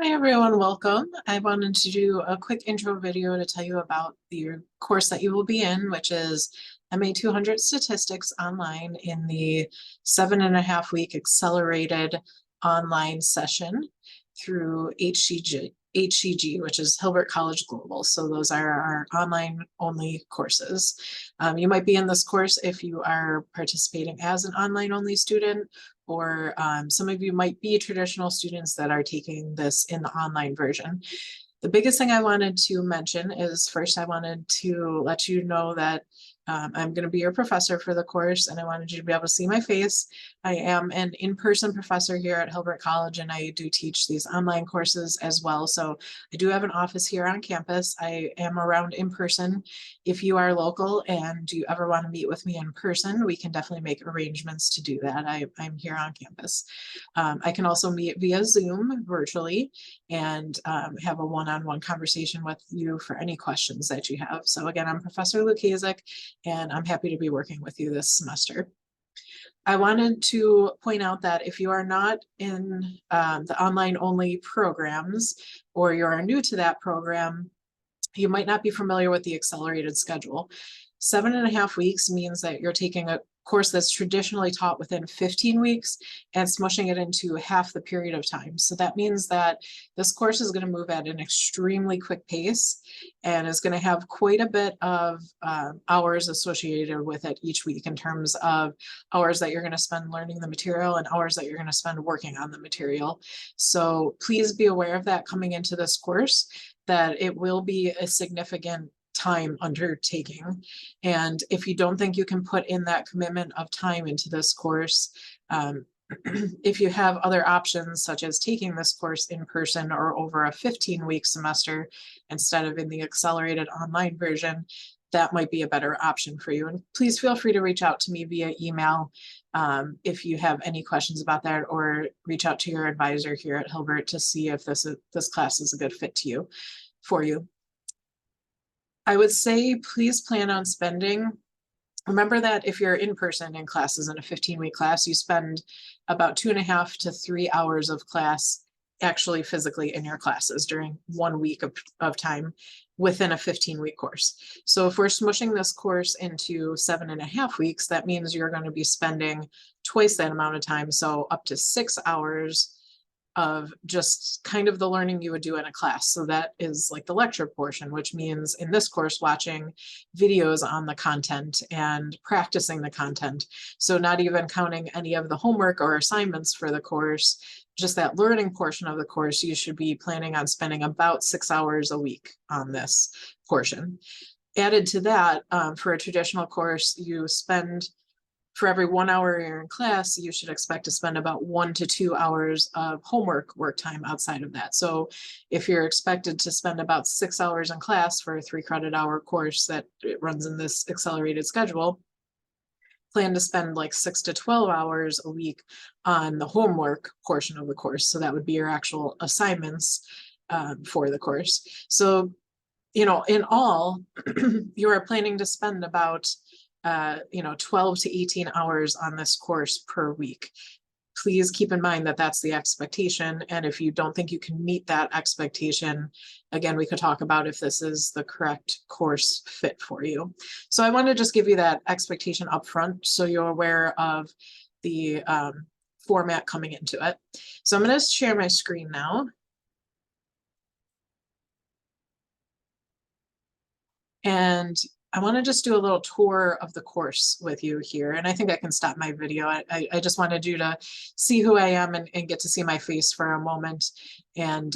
Hi everyone, welcome. I wanted to do a quick intro video to tell you about the course that you will be in, which is MA 200 Statistics online in the 7.5 week accelerated online session through HCG, which is Hilbert College Global. So those are our online only courses. You might be in this course if you are participating as an online only student, or some of you might be traditional students that are taking this in the online version. The biggest thing I wanted to mention is first, I wanted to let you know that I'm going to be your professor for the course, and I wanted you to be able to see my face. I am an in-person professor here at Hilbert College, and I do teach these online courses as well. So I do have an office here on campus. I am around in person. If you are local and you ever want to meet with me in person, we can definitely make arrangements to do that. I'm here on campus. I can also meet via Zoom virtually and have a one-on-one conversation with you for any questions that you have. So again, I'm Professor Lukasik, and I'm happy to be working with you this semester. I wanted to point out that if you are not in the online only programs, or you are new to that program, you might not be familiar with the accelerated schedule. 7.5 weeks means that you're taking a course that's traditionally taught within 15 weeks and smushing it into half the period of time. So that means that this course is going to move at an extremely quick pace and is going to have quite a bit of hours associated with it each week, in terms of hours that you're going to spend learning the material and hours that you're going to spend working on the material. So please be aware of that coming into this course, that it will be a significant time undertaking. And if you don't think you can put in that commitment of time into this course, if you have other options, such as taking this course in person or over a 15-week semester instead of in the accelerated online version, that might be a better option for you. And please feel free to reach out to me via email if you have any questions about that, or reach out to your advisor here at Hilbert to see if this class is a good fit for you. I would say please plan on spending, remember that if you're in person in classes in a 15-week class, you spend about 2.5 to 3 hours of class actually physically in your classes during 1 week of time within a 15-week course. So if we're smushing this course into 7.5 weeks, that means you're going to be spending twice that amount of time, so up to 6 hours of just kind of the learning you would do in a class. So that is like the lecture portion, which means in this course, watching videos on the content and practicing the content. So not even counting any of the homework or assignments for the course, just that learning portion of the course, you should be planning on spending about 6 hours a week on this portion. Added to that, for a traditional course, you spend, for every 1 hour you're in class, you should expect to spend about 1 to 2 hours of homework work time outside of that. So if you're expected to spend about 6 hours in class for a 3-credit-hour course that it runs in this accelerated schedule, plan to spend like 6 to 12 hours a week on the homework portion of the course. So that would be your actual assignments for the course. So, in all, you are planning to spend about 12 to 18 hours on this course per week. Please keep in mind that that's the expectation. And if you don't think you can meet that expectation, again, we could talk about if this is the correct course fit for you. So I want to just give you that expectation up front so you're aware of the format coming into it. So I'm going to share my screen now. And I want to just do a little tour of the course with you here. And I think I can stop my video. I just wanted you to see who I am and get to see my face for a moment. And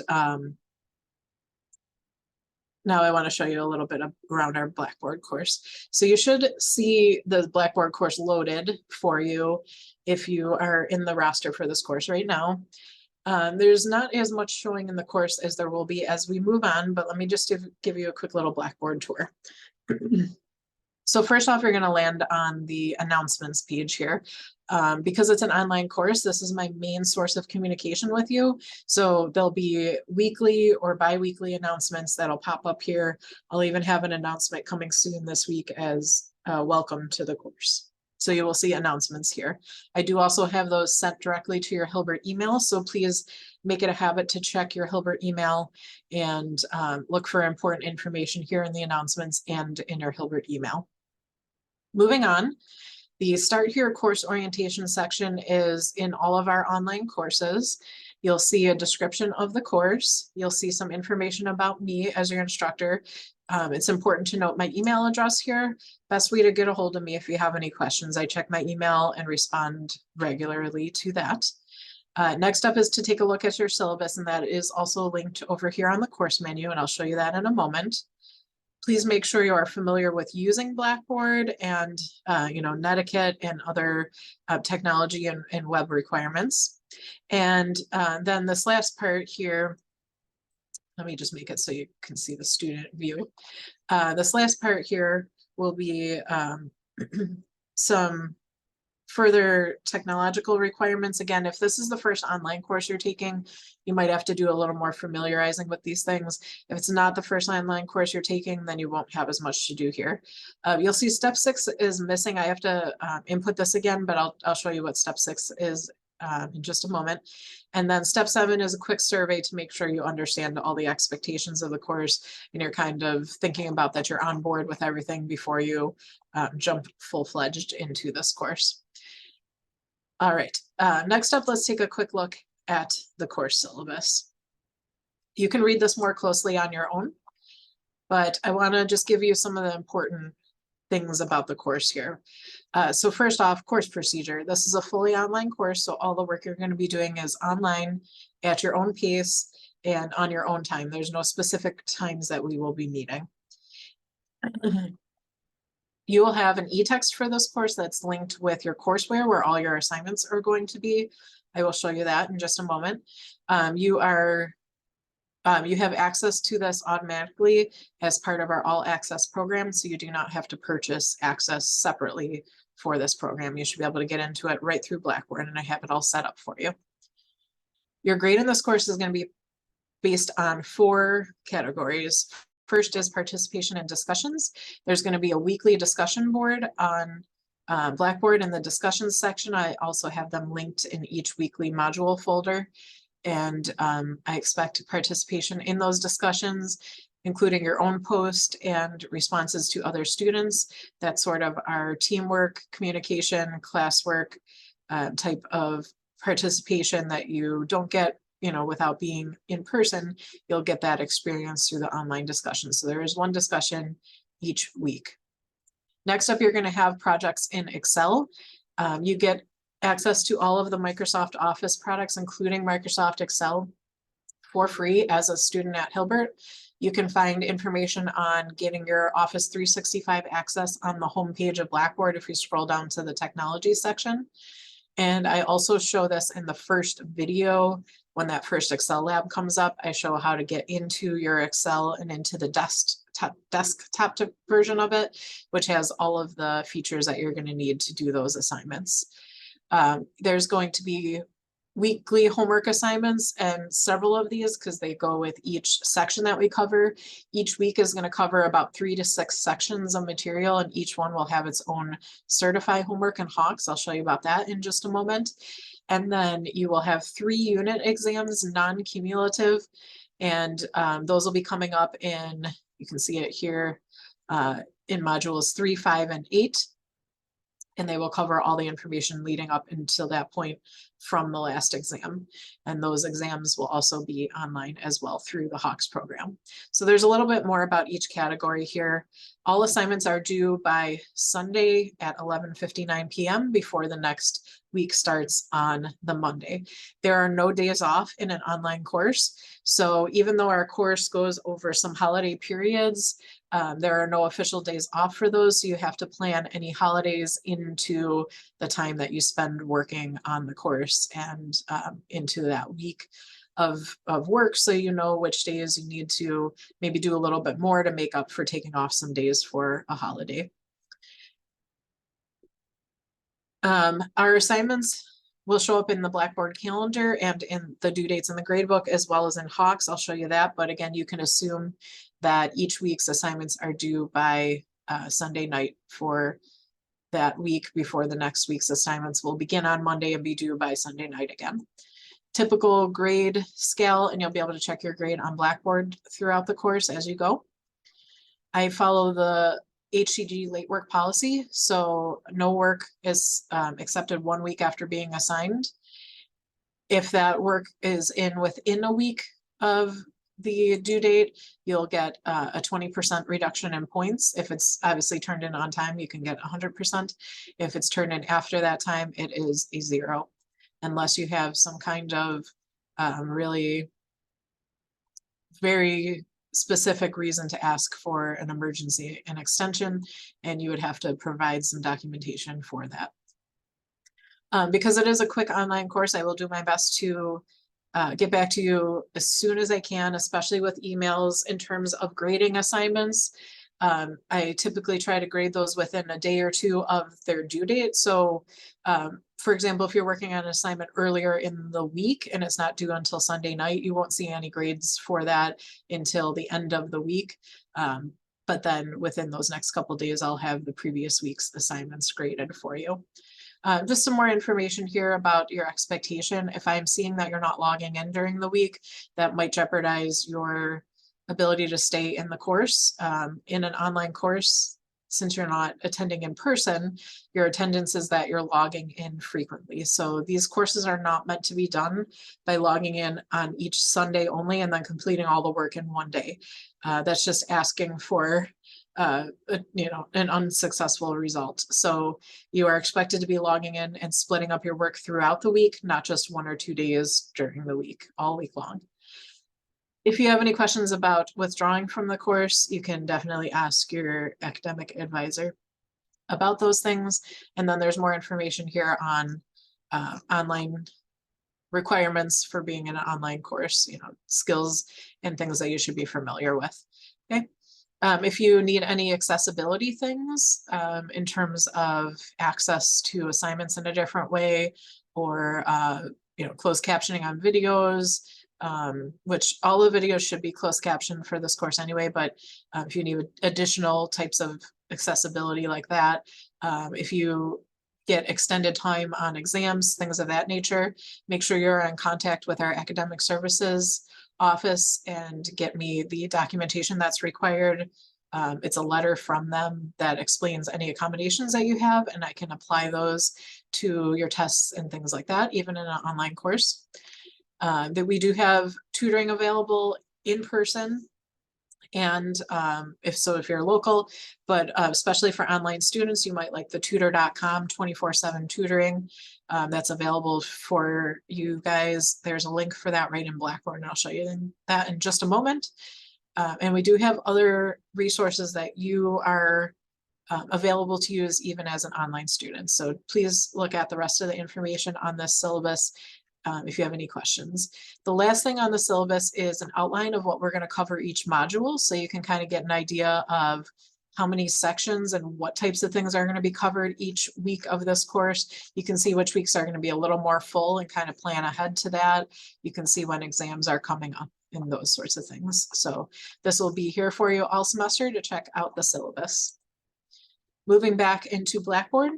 now I want to show you a little bit around our Blackboard course. So you should see the Blackboard course loaded for you if you are in the roster for this course right now. There's not as much showing in the course as there will be as we move on, but let me just give you a quick little Blackboard tour. So first off, you're going to land on the announcements page here. Because it's an online course, this is my main source of communication with you. So there'll be weekly or bi-weekly announcements that'll pop up here. I'll even have an announcement coming soon this week as welcome to the course. So you will see announcements here. I do also have those sent directly to your Hilbert email. So please make it a habit to check your Hilbert email and look for important information here in the announcements and in your Hilbert email. Moving on, the Start Here course orientation section is in all of our online courses. You'll see a description of the course. You'll see some information about me as your instructor. It's important to note my email address here. Best way to get a hold of me if you have any questions. I check my email and respond regularly to that. Next up is to take a look at your syllabus, and that is also linked over here on the course menu, and I'll show you that in a moment. Please make sure you are familiar with using Blackboard and Netiquette and other technology and web requirements. And then this last part here, let me just make it so you can see the student view. This last part here will be some further technological requirements. Again, if this is the first online course you're taking, you might have to do a little more familiarizing with these things. If it's not the first online course you're taking, then you won't have as much to do here. You'll see step 6 is missing. I have to input this again, but I'll show you what step 6 is in just a moment. And then step 7 is a quick survey to make sure you understand all the expectations of the course and you're kind of thinking about that you're on board with everything before you jump full-fledged into this course. All right, next up, let's take a quick look at the course syllabus. You can read this more closely on your own, but I want to just give you some of the important things about the course here. So first off, course procedure. This is a fully online course, so all the work you're going to be doing is online at your own pace and on your own time. There's no specific times that we will be meeting. You will have an e-text for this course that's linked with your courseware where all your assignments are going to be. I will show you that in just a moment. You have access to this automatically as part of our All Access program, so you do not have to purchase access separately for this program. You should be able to get into it right through Blackboard, and I have it all set up for you. Your grade in this course is going to be based on 4 categories. First is participation in discussions. There's going to be a weekly discussion board on Blackboard in the discussions section. I also have them linked in each weekly module folder. And I expect participation in those discussions, including your own post and responses to other students. That's sort of our teamwork, communication, classwork type of participation that you don't get without being in person. You'll get that experience through the online discussion. So there is one discussion each week. Next up, you're going to have projects in Excel. You get access to all of the Microsoft Office products, including Microsoft Excel, for free as a student at Hilbert. You can find information on getting your Office 365 access on the homepage of Blackboard if you scroll down to the technology section. And I also show this in the first video. When that first Excel lab comes up, I show how to get into your Excel and into the desktop version of it, which has all of the features that you're going to need to do those assignments. There's going to be weekly homework assignments, and several of these, because they go with each section that we cover. Each week is going to cover about 3 to 6 sections of material, and each one will have its own certified homework and HAWKS. I'll show you about that in just a moment. And then you will have 3 unit exams, non-cumulative, and those will be coming up in, you can see it here, in modules 3, 5, and 8. And they will cover all the information leading up until that point from the last exam. And those exams will also be online as well through the HAWKS program. So there's a little bit more about each category here. All assignments are due by Sunday at 11:59 p.m. before the next week starts on the Monday. There are no days off in an online course. So even though our course goes over some holiday periods, there are no official days off for those, so you have to plan any holidays into the time that you spend working on the course and into that week of work, so you know which days you need to maybe do a little bit more to make up for taking off some days for a holiday. Our assignments will show up in the Blackboard calendar and in the due dates in the gradebook, as well as in HAWKS. I'll show you that, but again, you can assume that each week's assignments are due by Sunday night for that week before the next week's assignments will begin on Monday and be due by Sunday night again. Typical grade scale, and you'll be able to check your grade on Blackboard throughout the course as you go. I follow the HCG late work policy, so no work is accepted 1 week after being assigned. If that work is within a week of the due date, you'll get a 20% reduction in points. If it's obviously turned in on time, you can get 100%. If it's turned in after that time, it is a 0, unless you have some kind of really very specific reason to ask for an emergency and extension, and you would have to provide some documentation for that. Because it is a quick online course, I will do my best to get back to you as soon as I can, especially with emails in terms of grading assignments. I typically try to grade those within a day or two of their due date. So for example, if you're working on an assignment earlier in the week and it's not due until Sunday night, you won't see any grades for that until the end of the week. But then within those next couple of days, I'll have the previous week's assignments graded for you. Just some more information here about your expectation. If I'm seeing that you're not logging in during the week, that might jeopardize your ability to stay in the course. In an online course, since you're not attending in person, your attendance is that you're logging in frequently. So these courses are not meant to be done by logging in on each Sunday only and then completing all the work in one day. That's just asking for an unsuccessful result. So you are expected to be logging in and splitting up your work throughout the week, not just 1 or 2 days during the week, all week long. If you have any questions about withdrawing from the course, you can definitely ask your academic advisor about those things. And then there's more information here on online requirements for being in an online course, skills and things that you should be familiar with. Okay. If you need any accessibility things in terms of access to assignments in a different way, or closed captioning on videos, which all the videos should be closed captioned for this course anyway, but if you need additional types of accessibility like that, if you get extended time on exams, things of that nature, make sure you're in contact with our academic services office and get me the documentation that's required. It's a letter from them that explains any accommodations that you have, and I can apply those to your tests and things like that, even in an online course. That we do have tutoring available in person, and if you're local, but especially for online students, you might like the tutor.com 24/7 tutoring. That's available for you guys. There's a link for that right in Blackboard, and I'll show you that in just a moment. And we do have other resources that you are available to use even as an online student. So please look at the rest of the information on this syllabus if you have any questions. The last thing on the syllabus is an outline of what we're going to cover each module, so you can kind of get an idea of how many sections and what types of things are going to be covered each week of this course. You can see which weeks are going to be a little more full and kind of plan ahead to that. You can see when exams are coming up and those sorts of things. So this will be here for you all semester to check out the syllabus. Moving back into Blackboard,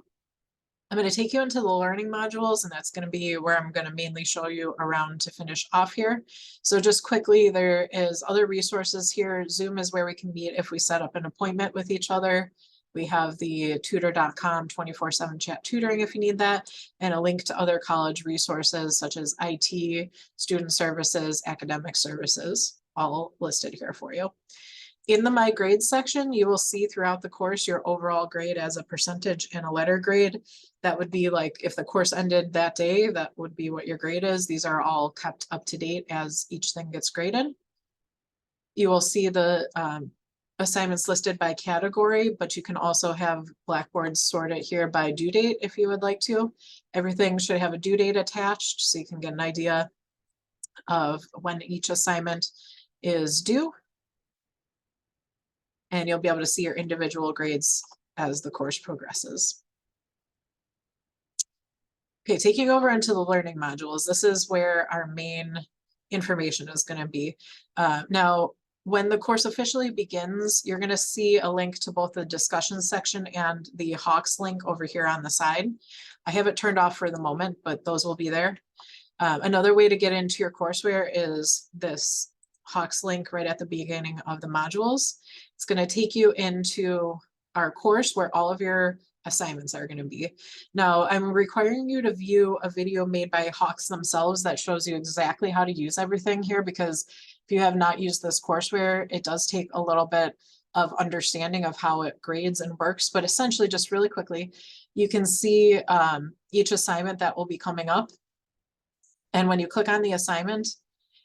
I'm going to take you into the learning modules, and that's going to be where I'm going to mainly show you around to finish off here. So just quickly, there is other resources here. Zoom is where we can meet if we set up an appointment with each other. We have the tutor.com 24/7 chat tutoring if you need that, and a link to other college resources such as IT, student services, academic services, all listed here for you. In the My Grades section, you will see throughout the course your overall grade as a percentage and a letter grade. That would be like if the course ended that day, that would be what your grade is. These are all kept up to date as each thing gets graded. You will see the assignments listed by category, but you can also have Blackboard sorted here by due date if you would like to. Everything should have a due date attached so you can get an idea of when each assignment is due. And you'll be able to see your individual grades as the course progresses. Okay, taking over into the learning modules, this is where our main information is going to be. Now, When the course officially begins, you're going to see a link to both the discussion section and the Hawks link over here on the side. I have it turned off for the moment, but those will be there. Another way to get into your courseware is this Hawks link right at the beginning of the modules. It's going to take you into our course where all of your assignments are going to be. Now, I'm requiring you to view a video made by Hawks themselves that shows you exactly how to use everything here, because if you have not used this courseware, it does take a little bit of understanding of how it grades and works. But essentially, just really quickly, you can see each assignment that will be coming up. And when you click on the assignment,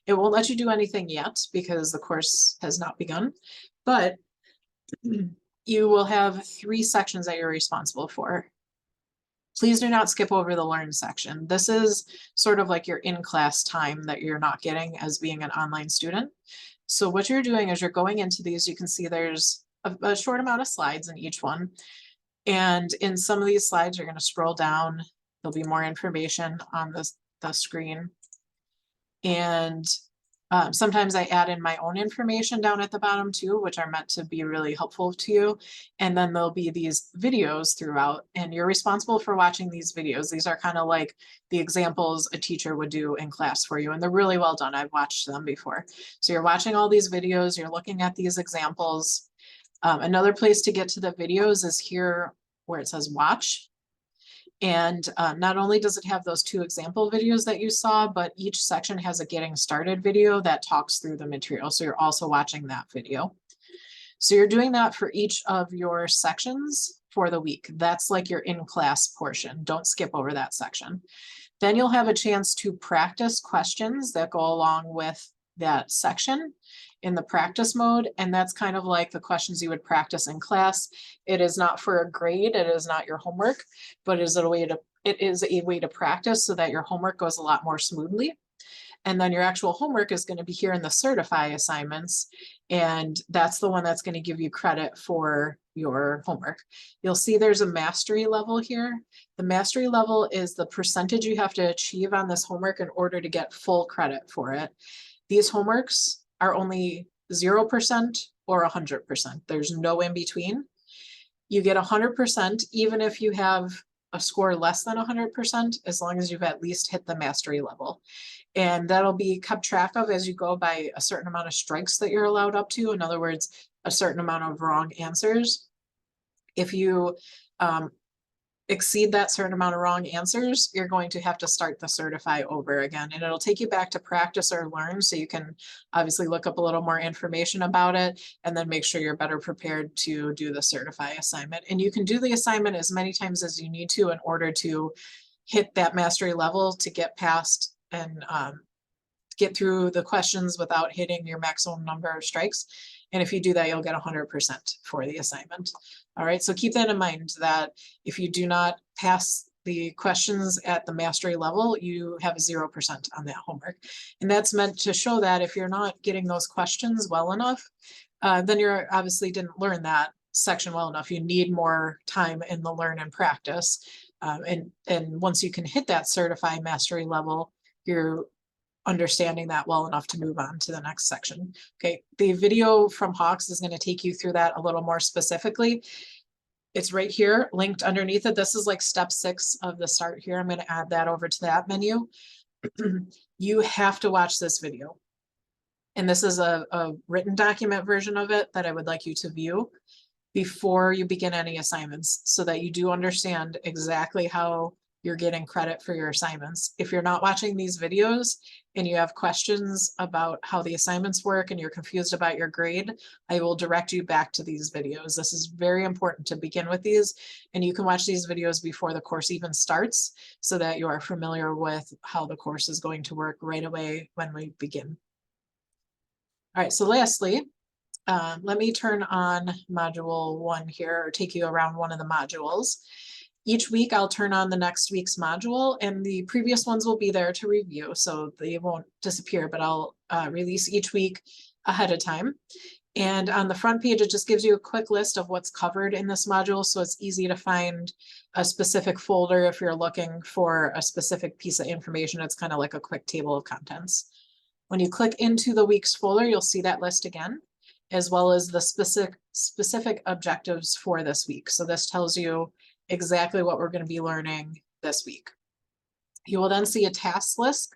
it won't let you do anything yet because the course has not begun, but you will have 3 sections that you're responsible for. Please do not skip over the learn section. This is sort of like your in-class time that you're not getting as being an online student. So what you're doing is you're going into these, you can see there's a short amount of slides in each one. And in some of these slides, you're going to scroll down. There'll be more information on the screen. And sometimes I add in my own information down at the bottom too, which are meant to be really helpful to you. And then there'll be these videos throughout, and you're responsible for watching these videos. These are kind of like the examples a teacher would do in class for you, and they're really well done. I've watched them before. So you're watching all these videos, you're looking at these examples. Another place to get to the videos is here where it says watch. And not only does it have those 2 example videos that you saw, but each section has a getting started video that talks through the material. So you're also watching that video. So you're doing that for each of your sections for the week. That's like your in-class portion. Don't skip over that section. Then you'll have a chance to practice questions that go along with that section in the practice mode. And that's kind of like the questions you would practice in class. It is not for a grade, it is not your homework, but it is a way to practice so that your homework goes a lot more smoothly. And then your actual homework is going to be here in the certify assignments. And that's the one that's going to give you credit for your homework. You'll see there's a mastery level here. The mastery level is the percentage you have to achieve on this homework in order to get full credit for it. These homeworks are only 0% or 100%. There's no in between. You get 100% even if you have a score less than 100%, as long as you've at least hit the mastery level. And that'll be kept track of as you go by a certain amount of strikes that you're allowed up to. In other words, a certain amount of wrong answers. If you exceed that certain amount of wrong answers, you're going to have to start the certify over again. And it'll take you back to practice or learn, so you can obviously look up a little more information about it and then make sure you're better prepared to do the certify assignment. And you can do the assignment as many times as you need to in order to hit that mastery level, to get past and get through the questions without hitting your maximum number of strikes. And if you do that, you'll get 100% for the assignment. All right, so keep that in mind, that if you do not pass the questions at the mastery level, you have 0% on that homework. And that's meant to show that if you're not getting those questions well enough, then you're obviously didn't learn that section well enough. You need more time in the learn and practice. And once you can hit that certified mastery level, you're understanding that well enough to move on to the next section. Okay, the video from Hawks is going to take you through that a little more specifically. It's right here, linked underneath it. This is like step 6 of the start here. I'm going to add that over to that menu. You have to watch this video. And this is a written document version of it that I would like you to view before you begin any assignments, so that you do understand exactly how you're getting credit for your assignments. If you're not watching these videos and you have questions about how the assignments work and you're confused about your grade, I will direct you back to these videos. This is very important to begin with these, and you can watch these videos before the course even starts so that you are familiar with how the course is going to work right away when we begin. All right, so lastly, let me turn on module 1 here, or take you around one of the modules. Each week I'll turn on the next week's module, and the previous ones will be there to review, so they won't disappear, but I'll release each week ahead of time. And on the front page, it just gives you a quick list of what's covered in this module, so it's easy to find a specific folder if you're looking for a specific piece of information. It's kind of like a quick table of contents. When you click into the week's folder, you'll see that list again. as well as the specific objectives for this week. So this tells you exactly what we're going to be learning this week. You will then see a task list.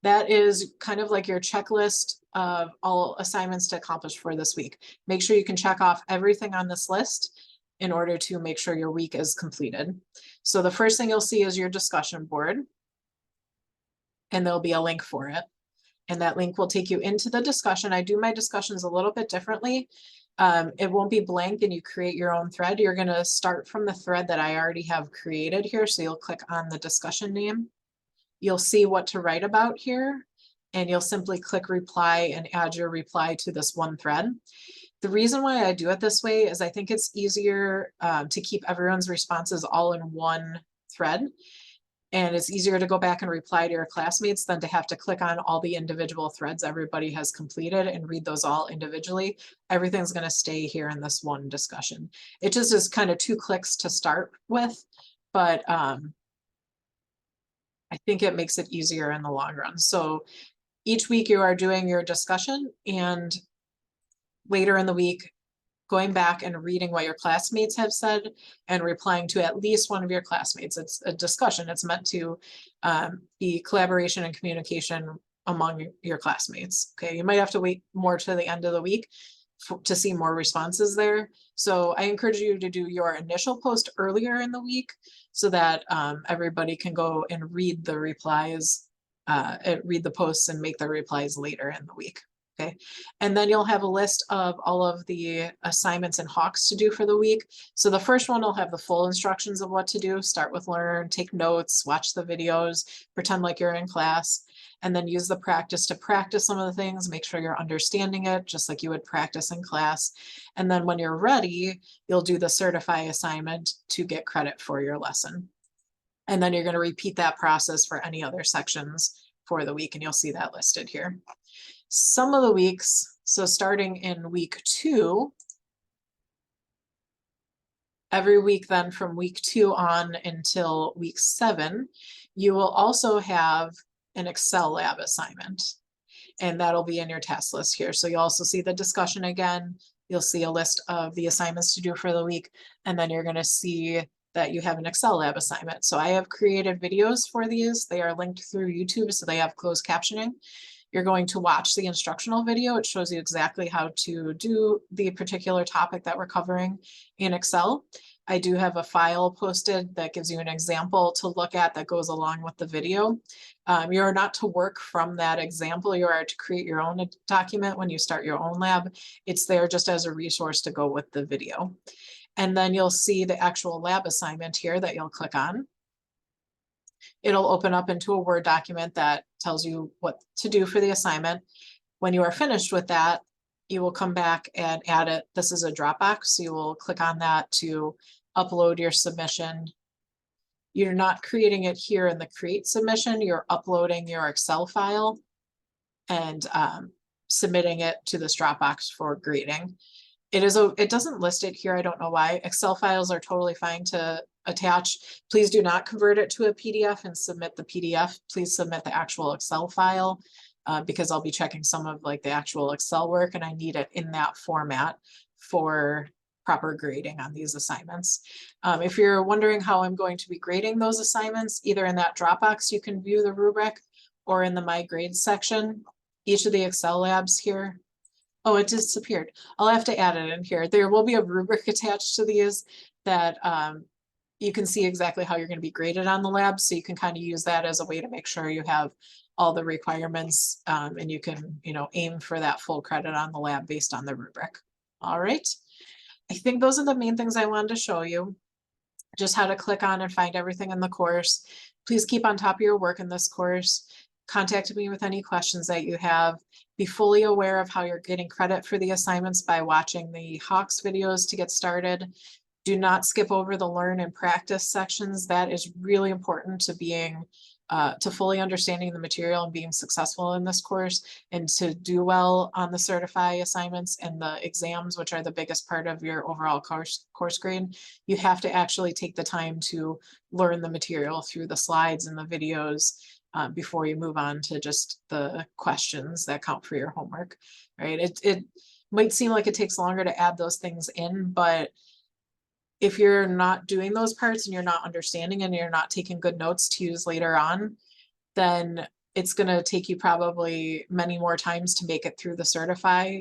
That is kind of like your checklist of all assignments to accomplish for this week. Make sure you can check off everything on this list in order to make sure your week is completed. So the first thing you'll see is your discussion board, and there'll be a link for it. And that link will take you into the discussion. I do my discussions a little bit differently. It won't be blank and you create your own thread. You're going to start from the thread that I already have created here. So you'll click on the discussion name. You'll see what to write about here, and you'll simply click reply and add your reply to this one thread. The reason why I do it this way is I think it's easier to keep everyone's responses all in one thread. And it's easier to go back and reply to your classmates than to have to click on all the individual threads everybody has completed and read those all individually. Everything's going to stay here in this one discussion. It just is kind of 2 clicks to start with, but I think it makes it easier in the long run. So each week you are doing your discussion, and later in the week, going back and reading what your classmates have said and replying to at least one of your classmates. It's a discussion. It's meant to be collaboration and communication among your classmates. Okay, you might have to wait more to the end of the week to see more responses there. So I encourage you to do your initial post earlier in the week so that everybody can go and read the replies, read the posts and make the replies later in the week. Okay, and then you'll have a list of all of the assignments and hawks to do for the week. So the first one will have the full instructions of what to do. Start with learn, take notes, watch the videos, pretend like you're in class, and then use the practice to practice some of the things, make sure you're understanding it just like you would practice in class. And then when you're ready, you'll do the certify assignment to get credit for your lesson. And then you're going to repeat that process for any other sections for the week, and you'll see that listed here. Some of the weeks, so starting in week 2, every week then from week 2 on until week 7, you will also have an Excel lab assignment, and that'll be in your task list here. So you'll also see the discussion again. You'll see a list of the assignments to do for the week, and then you're going to see that you have an Excel lab assignment. So I have created videos for these. They are linked through YouTube, so they have closed captioning. You're going to watch the instructional video. It shows you exactly how to do the particular topic that we're covering in Excel. I do have a file posted that gives you an example to look at that goes along with the video. You're not to work from that example. You are to create your own document when you start your own lab. It's there just as a resource to go with the video. And then you'll see the actual lab assignment here that you'll click on. It'll open up into a Word document that tells you what to do for the assignment. When you are finished with that, you will come back and add it. This is a Dropbox, so you will click on that to upload your submission. You're not creating it here in the Create submission, you're uploading your Excel file and submitting it to this Dropbox for grading. It doesn't list it here, I don't know why. Excel files are totally fine to attach. Please do not convert it to a PDF and submit the PDF. Please submit the actual Excel file because I'll be checking some of like the actual Excel work, and I need it in that format for proper grading on these assignments. If you're wondering how I'm going to be grading those assignments, either in that Dropbox you can view the rubric, or in the My Grades section, each of the Excel labs here. Oh, it disappeared. I'll have to add it in here. There will be a rubric attached to these that you can see exactly how you're going to be graded on the lab. So you can kind of use that as a way to make sure you have all the requirements and you can, aim for that full credit on the lab based on the rubric. All right. I think those are the main things I wanted to show you. Just how to click on and find everything in the course. Please keep on top of your work in this course. Contact me with any questions that you have. Be fully aware of how you're getting credit for the assignments by watching the Hawks videos to get started. Do not skip over the learn and practice sections. That is really important to being to fully understanding the material and being successful in this course, and to do well on the certify assignments and the exams, which are the biggest part of your overall course grade. You have to actually take the time to learn the material through the slides and the videos before you move on to just the questions that count for your homework, right? might seem like it takes longer to add those things in, but if you're not doing those parts and you're not understanding and you're not taking good notes to use later on, then it's going to take you probably many more times to make it through the certify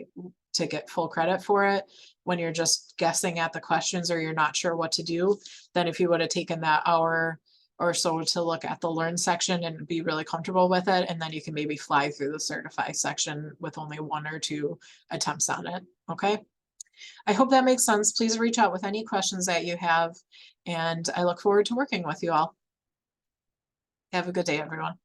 to get full credit for it when you're just guessing at the questions or you're not sure what to do, than if you would have taken that hour or so to look at the learn section and be really comfortable with it. And then you can maybe fly through the certify section with only 1 or 2 attempts on it. Okay. I hope that makes sense. Please reach out with any questions that you have, and I look forward to working with you all. Have a good day, everyone.